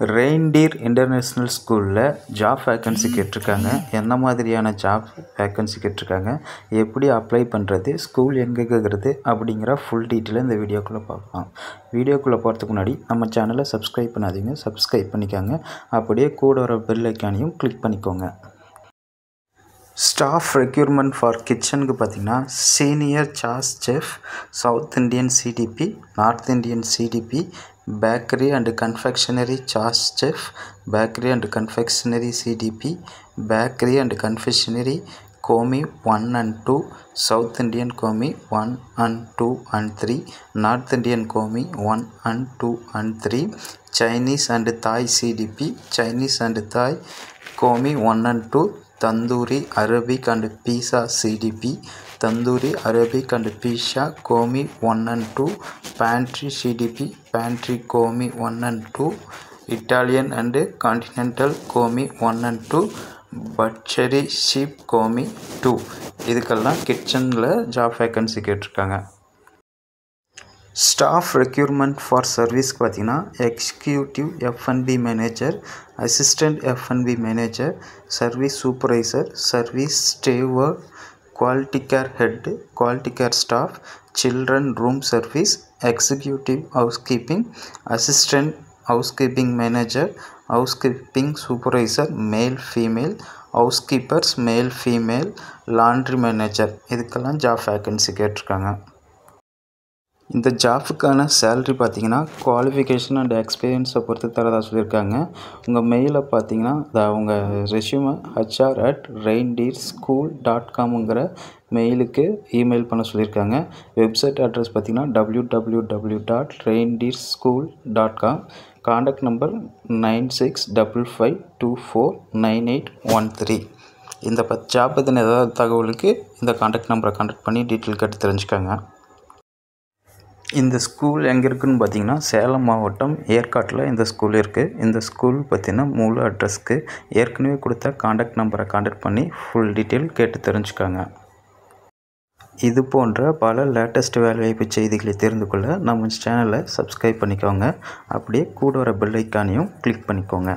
Reindeer international ஸ்கூலில் job vacancy கேட்டிருக்காங்க. என்ன மாதிரியான ஜாப் வேக்கன்சி கேட்டிருக்காங்க, எப்படி அப்ளை பண்ணுறது, ஸ்கூல் எங்கே இருக்கிறது அப்படிங்கிற ஃபுல் டீட்டெயிலை இந்த வீடியோக்குள்ளே பார்க்கலாம். வீடியோக்குள்ளே போகிறதுக்கு முன்னாடி நம்ம சேனலை சப்ஸ்கிரைப் பண்ணாதீங்க, சப்ஸ்கிரைப் பண்ணிக்கோங்க. அப்படியே கூட வர பெல் ஐக்கானையும் கிளிக் பண்ணிக்கோங்க. ஸ்டாஃப் ரெக்யூர்மெண்ட் ஃபார் கிச்சனுக்கு பார்த்திங்கன்னா senior sauce chef, south Indian CDP, north Indian CDP, bakery and confectionery sauce chef, bakery and confectionery CDP, bakery and confectionery Komi 1 and 2, South Indian Komi 1 and 2 and 3, North Indian Komi 1 and 2 and 3, Chinese and Thai CDP, Chinese and Thai Komi 1 and 2, Tandoori Arabic and Pizza CDP, Tandoori Arabic and Pizza Komi 1 and 2, Pantry CDP, Pantry Komi 1 and 2, Italian and Continental Komi 1 and 2, Butchery Sheep Komi 2. இதுக்கெல்லாம் கிச்சனில் job vacancy கேட்டிருக்காங்க. Staff requirement for சர்வீஸ்க்கு பார்த்திங்கன்னா executive F&B manager, assistant F&B manager, service supervisor, service steward, quality care head, quality care staff, children room service, executive housekeeping, assistant housekeeping manager, housekeeping supervisor male female, housekeepers male female, laundry manager. இதுக்கெல்லாம் job vacancy கேட்டிருக்காங்க. இந்த ஜாப்புக்கான salary பார்த்திங்கன்னா qualification and எக்ஸ்பீரியன்ஸை பொறுத்து தரதாக சொல்லியிருக்காங்க. உங்கள் மெயிலை பார்த்தீங்கன்னா அவங்க ரெஸ்யூமை hr@reindeerschool.comங்கிற மெயிலுக்கு இமெயில் பண்ண சொல்லியிருக்காங்க. வெப்சைட் அட்ரஸ் பார்த்திங்கன்னா www.reindeerschool.com. Contact number 9655249813. இந்த ஜாப் பற்றின ஏதாவது தகவலுக்கு இந்த காண்டாக்ட் நம்பரை காண்டாக்ட் பண்ணி டீட்டெயில் கேட்டு தெரிஞ்சுக்கோங்க. இந்த ஸ்கூல் எங்கே இருக்குதுன்னு பார்த்தீங்கன்னா சேலம் மாவட்டம் ஏற்காட்டில் இந்த ஸ்கூல் இருக்குது. இந்த ஸ்கூல் பார்த்திங்கன்னா முழு அட்ரஸ்க்கு ஏற்கனவே கொடுத்த காண்டாக்ட் நம்பரை காண்டாக்ட் பண்ணி ஃபுல் டீட்டெயில் கேட்டு தெரிஞ்சுக்கோங்க. இது போன்ற பல லேட்டஸ்ட் வேலைவாய்ப்பு செய்திகளை தெரிந்து கொள்ள நம்ம சேனலை சப்ஸ்கிரைப் பண்ணிக்கோங்க. அப்படியே கூட வர பெல் ஐக்கானையும் கிளிக் பண்ணிக்கோங்க.